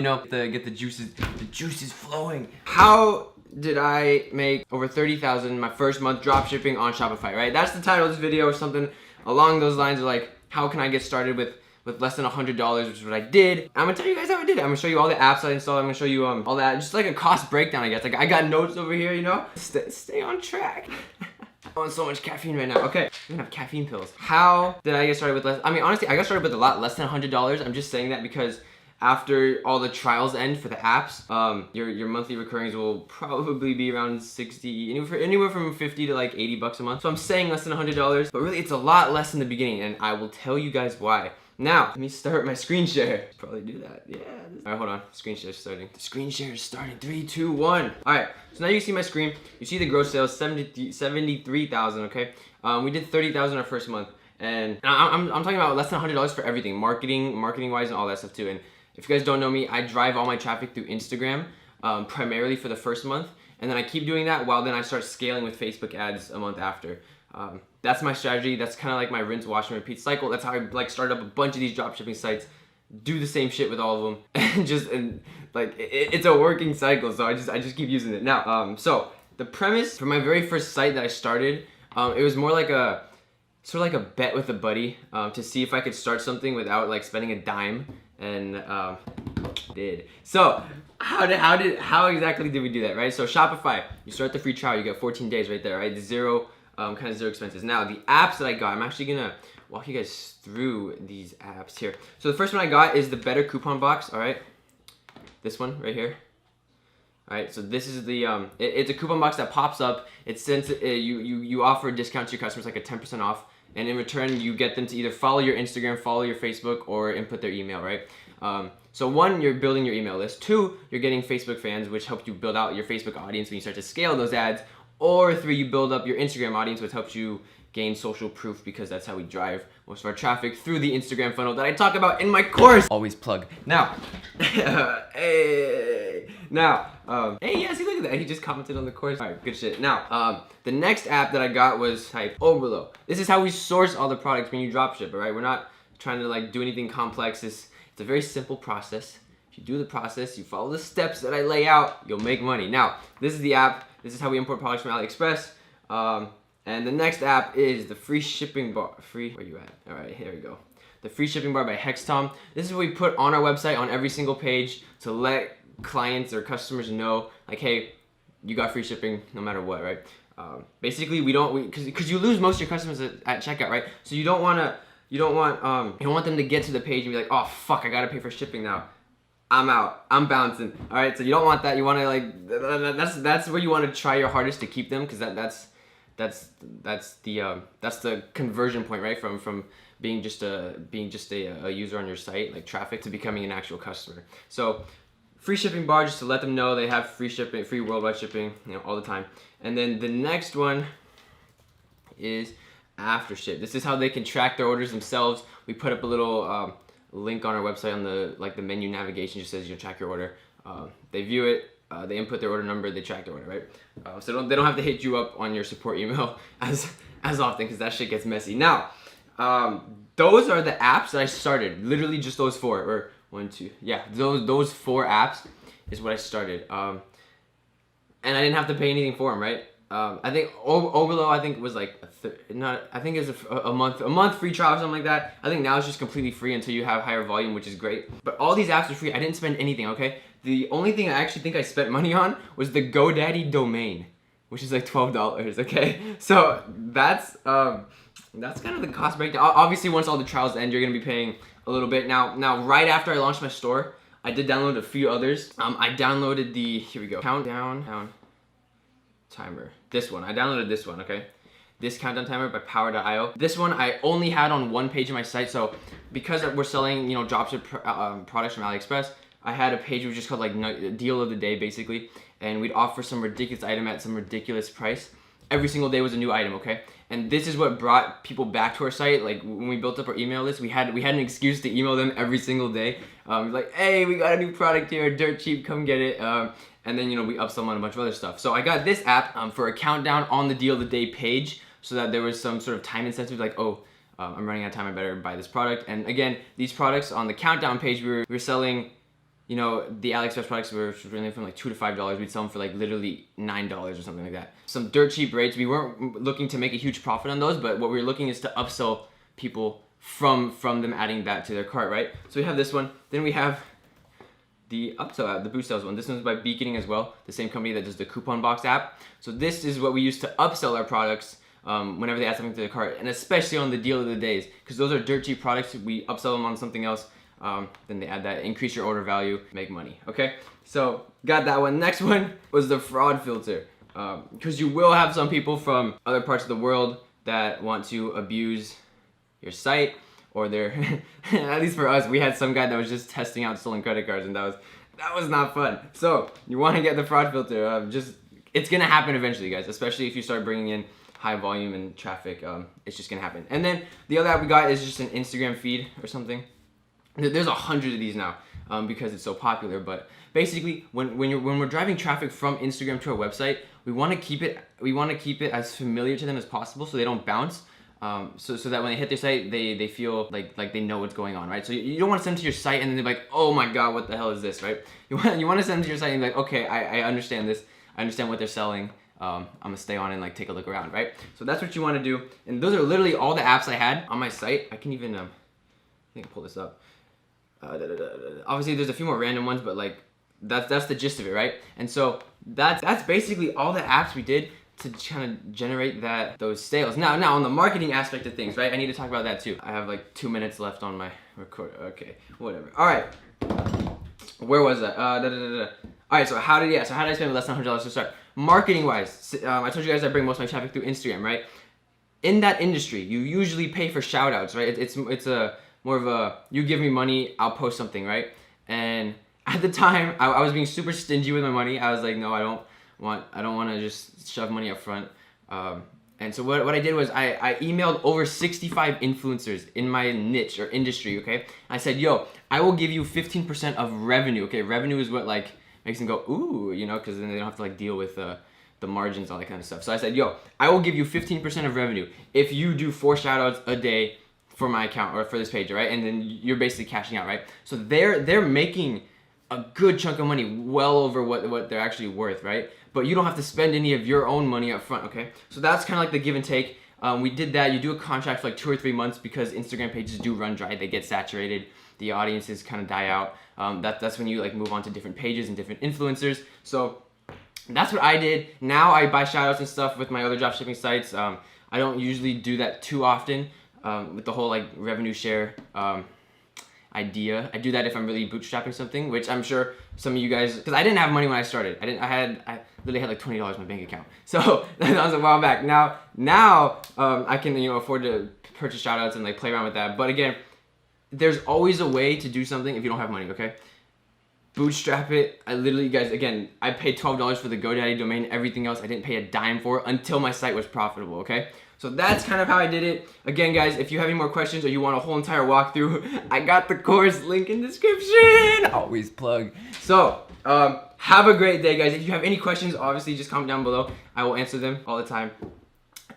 You know, get the juices flowing. How did I make over 30,000 my first month drop shipping on Shopify, right? That's the title of this video, or something along those lines, of like, how can I get started with less than $100, which is what I did. I'm gonna tell you guys how I did it. I'm gonna show you all the apps I installed. I'm gonna show you all that, just like a cost breakdown, I guess. Like, I got notes over here, you know? Stay on track. I want so much caffeine right now. Okay, I'm gonna have caffeine pills. How did I get started with less? I mean, honestly, I got started with a lot less than $100. I'm just saying that because after all the trials end for the apps, your monthly recurrings will probably be around 60, anywhere from 50 to like 80 bucks a month. So I'm saying less than $100, but really it's a lot less in the beginning, and I will tell you guys why. Now, let me start my screen share. Probably do that, yeah. All right, hold on, screen share is starting. The screen share is starting, 3, 2, 1. All right, so now you see my screen. You see the gross sales, 73,000, okay? We did 30,000 our first month, and I'm talking about less than $100 for everything, marketing wise and all that stuff too. And if you guys don't know me, I drive all my traffic through Instagram, primarily for the first month, and then I keep doing that while then I start scaling with Facebook ads a month after. That's my strategy. That's kind of like my rinse, wash, and repeat cycle. That's how I like started up a bunch of these dropshipping sites, do the same shit with all of them, and it's a working cycle. So I just keep using it. Now, so the premise for my very first site that I started, it was more like a sort of like a bet with a buddy, to see if I could start something without like spending a dime, and did. So how exactly did we do that, right? So Shopify, you start the free trial, you get 14 days right there, right? Zero expenses. Now the apps that I got, I'm actually gonna walk you guys through these apps here. So the first one I got is the Better Coupon Box. All right, this one right here. All right, so this is the it's a coupon box that pops up. It sends you offer a discount to your customers, like a 10% off, and in return you get them to either follow your Instagram, follow your Facebook, or input their email, right? So one, you're building your email list. Two, you're getting Facebook fans, which helps you build out your Facebook audience when you start to scale those ads. Or three, you build up your Instagram audience, which helps you gain social proof, because that's how we drive most of our traffic through the Instagram funnel that I talk about in my course. Always plug. Now, hey, yeah, see, look at that. He just commented on the course. All right, good shit. Now, the next app that I got was Overlow. This is how we source all the products when you dropship, all right? We're not trying to like do anything complex. It's a very simple process. If you do the process, you follow the steps that I lay out, you'll make money. Now, this is the app. This is how we import products from AliExpress. And the next app is the free shipping bar. Where you at? All right, here we go. The free shipping bar by Hextom. This is what we put on our website on every single page to let clients or customers know, like, hey, you got free shipping no matter what, right? Basically, because you lose most of your customers at checkout, right? So you don't want them to get to the page and be like, oh fuck, I gotta pay for shipping now. I'm out. I'm bouncing. All right, so you don't want that. You want to like that's where you want to try your hardest to keep them, because that's the conversion point, right? From being just a user on your site, like traffic, to becoming an actual customer. So free shipping bar, just to let them know they have free shipping, free worldwide shipping, you know, all the time. And then the next one is Aftership. This is how they can track their orders themselves. We put up a little link on our website on the menu navigation, just says you track your order. They view it, they input their order number, they track their order, right? So they don't have to hit you up on your support email as often, because that shit gets messy. Now, those are the apps that I started. Literally just those four, or one, two, yeah, those 4 apps is what I started. And I didn't have to pay anything for them, right? I think Overlow, I think was like I think it's a month free trial or something like that. I think now it's just completely free until you have higher volume, which is great. But all these apps are free. I didn't spend anything, okay? The only thing I actually think I spent money on was the GoDaddy domain, which is like $12, okay? So that's kind of the cost breakdown. Obviously, once all the trials end, you're gonna be paying a little bit. Now, right after I launched my store, I did download a few others. I downloaded here we go, countdown timer. This one, I downloaded this one, okay? This countdown timer by power.io. This one I only had on one page of my site. So because we're selling, you know, dropship products from AliExpress, I had a page which was just called like deal of the day, basically. And we'd offer some ridiculous item at some ridiculous price. Every single day was a new item, okay? And this is what brought people back to our site. Like when we built up our email list, we had an excuse to email them every single day. Like, hey, we got a new product here, dirt cheap, come get it. And then, you know, we upsell them on a bunch of other stuff. So I got this app for a countdown on the deal of the day page, so that there was some sort of time incentive, like, oh, I'm running out of time, I better buy this product. And again, these products on the countdown page, we were selling, you know, the AliExpress products were really from like $2 to $5. We'd sell them for like literally $9 or something like that. Some dirt cheap rates. We weren't looking to make a huge profit on those, but what we were looking is to upsell people from them adding that to their cart, right? So we have this one. Then we have the upsell app, the Boost Sales one. This one's by Beaconing as well, the same company that does the coupon box app. So this is what we use to upsell our products whenever they add something to the cart, and especially on the deal of the days, because those are dirt cheap products. We upsell them on something else, then they add that, increase your order value, make money. Okay, so got that one. Next one was the fraud filter, because you will have some people from other parts of the world that want to abuse your site, or they're at least for us, we had some guy that was just testing out stolen credit cards, and that was not fun. So you want to get the fraud filter. It's gonna happen eventually, guys, especially if you start bringing in high volume and traffic. It's just gonna happen. And then the other app we got is just an Instagram feed or something. There's 100 of these now because it's so popular. But basically, when we're driving traffic from Instagram to our website, we want to keep it as familiar to them as possible, so they don't bounce. So that when they hit their site, they feel like they know what's going on, right? So you don't want to send them to your site and then they're like, oh my god, what the hell is this, right? You want to send them to your site and be like, okay, I understand this. I understand what they're selling. I'm gonna stay on and like take a look around, right? So that's what you want to do. And those are literally all the apps I had on my site. I can even I think I'll pull this up. Obviously there's a few more random ones, but like that's the gist of it, right? And so that's basically all the apps we did to kind of generate those sales. Now on the marketing aspect of things, right? I need to talk about that too. I have like 2 minutes left on my record. Okay, whatever. All right, where was that? All right, so how did I spend less than $100 to start? Marketing wise, I told you guys I bring most of my traffic through Instagram, right? In that industry, you usually pay for shout outs, right? It's a more of a, you give me money, I'll post something, right? And at the time, I was being super stingy with my money. I was like, no, I don't want to just shove money up front. And so what I did was I emailed over 65 influencers in my niche or industry, okay? I said, yo, I will give you 15% of revenue, okay? Revenue is what like makes them go, ooh, you know, because then they don't have to like deal with the margins, all that kind of stuff. So I said, yo, I will give you 15% of revenue if you do 4 shoutouts a day for my account or for this page, right? And then you're basically cashing out, right? So they're making a good chunk of money, well over what they're actually worth, right? But you don't have to spend any of your own money up front, okay? So that's kind of like the give and take. We did that. You do a contract for like 2 or 3 months because Instagram pages do run dry. They get saturated. The audiences kind of die out. That's when you like move on to different pages and different influencers. So that's what I did. Now I buy shoutouts and stuff with my other dropshipping sites. I don't usually do that too often with the whole like revenue share idea. I do that if I'm really bootstrapping something, which I'm sure some of you guys, because I didn't have money when I started. I literally had like $20 in my bank account. So that was a while back. Now I can, you know, afford to purchase shoutouts and like play around with that. But again, there's always a way to do something if you don't have money, okay? Bootstrap it. I literally, guys, again, I paid $12 for the GoDaddy domain. Everything else I didn't pay a dime for until my site was profitable, okay? So that's kind of how I did it. Again, guys, if you have any more questions or you want a whole entire walkthrough, I got the course, link in description. Always plug. So, have a great day, guys. If you have any questions, obviously just comment down below. I will answer them all the time.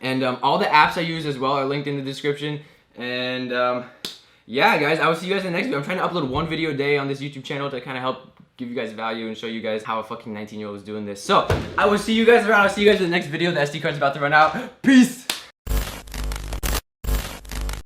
And all the apps I use as well are linked in the description. And yeah, guys, I will see you guys in the next video. I'm trying to upload 1 video a day on this YouTube channel to kind of help give you guys value and show you guys how a fucking 19-year-old is doing this. So, I will see you guys around. I'll see you guys in the next video. The SD card's about to run out. Peace!